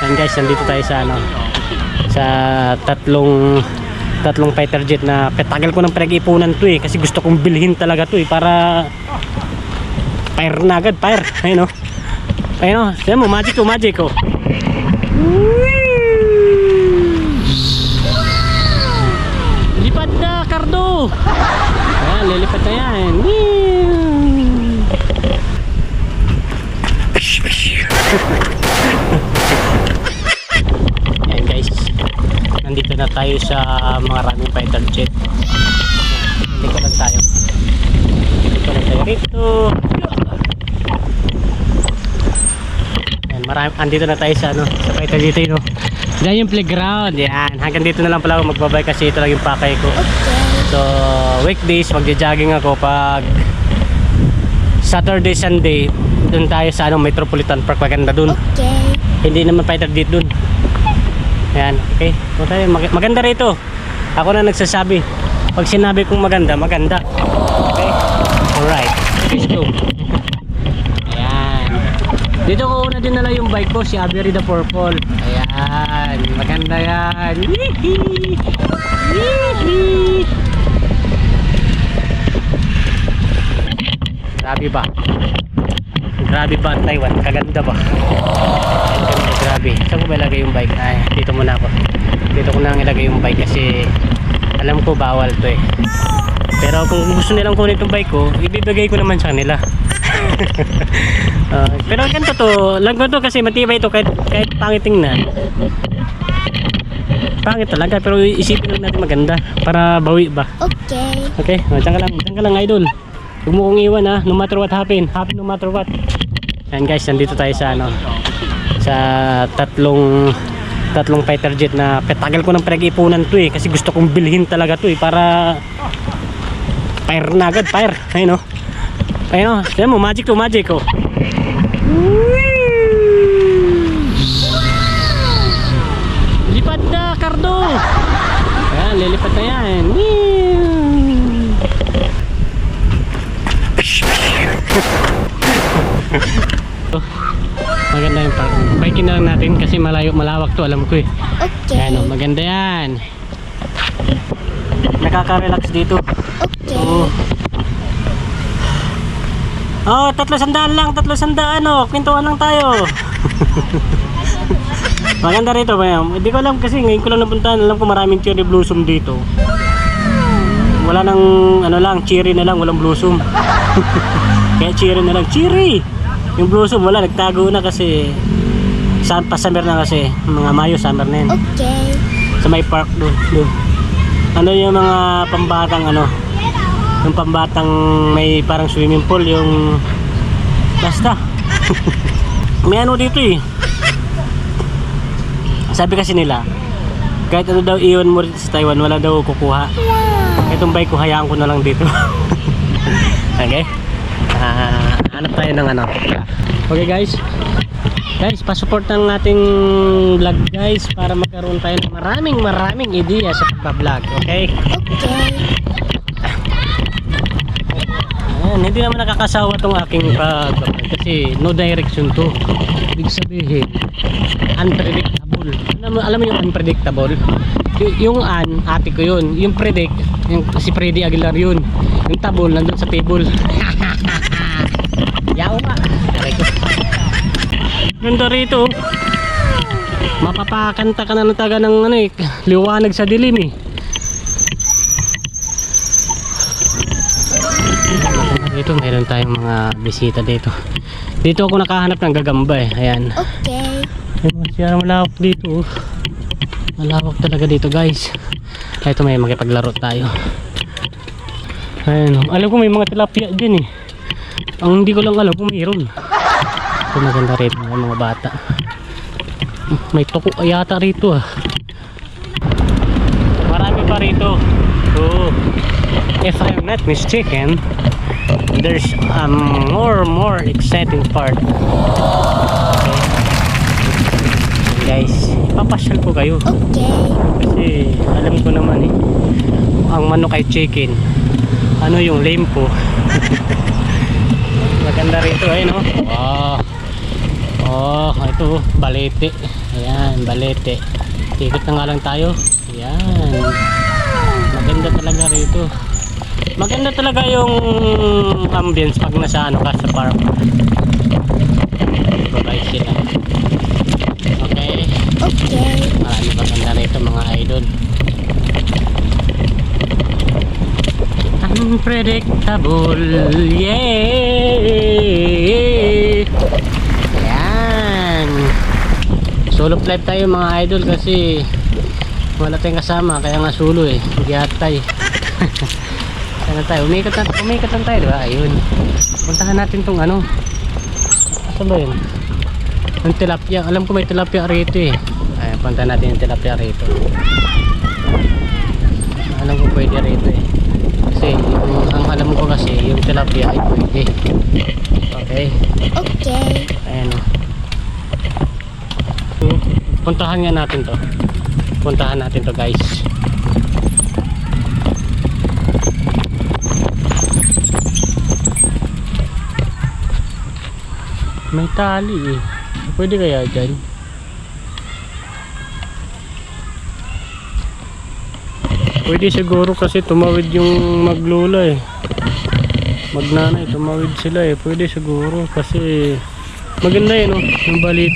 Ayan guys, nandito tayo sa ano, sa tatlong fighter jet na petagal ko ng pinag-ipunan to eh, kasi gusto kong bilhin talaga to eh, para fire na agad, fire. Ayun oh. Ayun oh, sabi mo, magic oh. Lipad na, Cardo. Ayan, lilipad na yan. Ayan guys, nandito na tayo sa maraming fighter jet. Dito lang tayo rito. Ayan, andito na tayo sa ano, sa fighter jet no. Diyan yung playground. Yan, hanggang dito na lang pala ako magbabay kasi ito lang yung pakay ko. So weekdays magja-jogging ako. Pag Saturday, Sunday doon tayo sa ano, Metropolitan Park, maganda dun. Hindi naman fighter jet dun. Ayan, okay. So, tayo, maganda rito. Ako na nagsasabi. Pag sinabi kong maganda, maganda. Okay? Alright, let's go. Ayan. Dito ko una din nala yung bike ko, si Avery the Purple. Ayan, maganda yan. Yee-hee! Yee-hee! Grabe ba? Grabe ba ang Taiwan? Kaganda ba? Grabe. Saan ko ba ilagay yung bike? Ay, dito muna ako. Dito ko na ilagay yung bike kasi alam ko bawal to eh. Pero kung gusto nilang kunin itong bike ko, ibibigay ko naman sa kanila. Pero ganito to. Lang ko to kasi matibay to kahit pangit tingnan. Pangit talaga pero isipin lang natin maganda para bawi ba? Okay, dyan ka lang idol. Huwag mo kong iwan ha, no matter what happen no matter what. Ayan guys, nandito tayo sa ano, sa tatlong fighter jet na petagal ko ng pinag-ipunan to eh, kasi gusto kong bilhin talaga to eh, para fire na agad, fire. Ayun oh. Ayun oh, sabi mo, magic oh. Lipad na, Cardo. Ayan, lilipad na yan. Maganda yung park. Biking na lang natin kasi malawak to, alam ko eh. Ayan, maganda yan. Nakaka-relax dito. Oh, 300 lang, 300 oh. Kwentuhan lang tayo. Maganda rito ba yan? Hindi ko alam kasi ngayon ko lang napuntahan. Alam ko maraming cherry blossom dito. Wala nang ano lang, cherry na lang, walang blossom. Kaya cherry na lang, cherry. Yung blossom wala, nagtago na kasi pa-summer na kasi, mga Mayo, summer na yun. Sa may park doon. Ano yung mga pambatang ano, yung pambatang may parang swimming pool, yung basta. May ano dito eh. Sabi kasi nila, kahit ano daw iwan mo dito sa Taiwan, wala daw kukuha. Itong bike ko, hayaan ko na lang dito. Okay? Hanap tayo ng ano. Okay guys, pasupport ng ating vlog guys, para magkaroon tayo ng maraming ideya sa pagpa-vlog. Okay? Ayan, hindi naman nakakasawa tong aking kasi no direction to. Ibig sabihin unpredictable. Alam mo yung unpredictable? Yung ate ko yun. Yung predict, yung si Freddy Aguilar yun. Yung table nandun sa table. Yaw nga. Ganda rito. Mapapakanta ka na ng taga ng ano eh, liwanag sa dilim eh. Dito mayroon tayong mga bisita dito. Dito ako nakahanap ng gagamba eh. Ayan. Siya malawak dito. Malawak talaga dito guys. Ito may makipaglaro tayo. Ayan. Alam ko may mga tilapia dyan eh. Ang hindi ko lang alam kung mayroon. Ito maganda rito mga bata. May tuko yata rito ah. Marami pa rito. So, if I'm not mistaken, there's a more exciting part. Okay. Guys, papasyal ko kayo. Kasi alam ko naman eh, ang manok ay chicken. Ano yung lame po. Maganda rito eh no. Wow. Oh, ito, balete. Ayan, balete. Ikot na nga lang tayo. Ayan. Maganda talaga rito. Maganda talaga yung ambience pag nasa ano ka sa park. Provide sila. Okay. Okay. Marami maganda rito mga idol. Unpredictable. Yeah. Ayan. Solo flight tayo mga idol kasi wala tayong kasama kaya nga solo eh. Hindi atay. Sana tayo. Umikat lang tayo diba? Ayun. Puntahan natin tong ano. Asa ba yun? Yung tilapia. Alam ko may tilapia rito eh. Ayan, puntahan natin yung tilapia rito. Alam ko pwede rito eh. Kasi ang alam ko kasi yung tilapia ay pwede. Okay. Okay. Ayan o. Puntahan nga natin to. Puntahan natin to guys. May tali eh. Pwede kaya dyan? Pwede siguro kasi tumawid yung maglula eh. Magnanay, tumawid sila eh. Pwede siguro kasi maganda yun oh. Yung balit.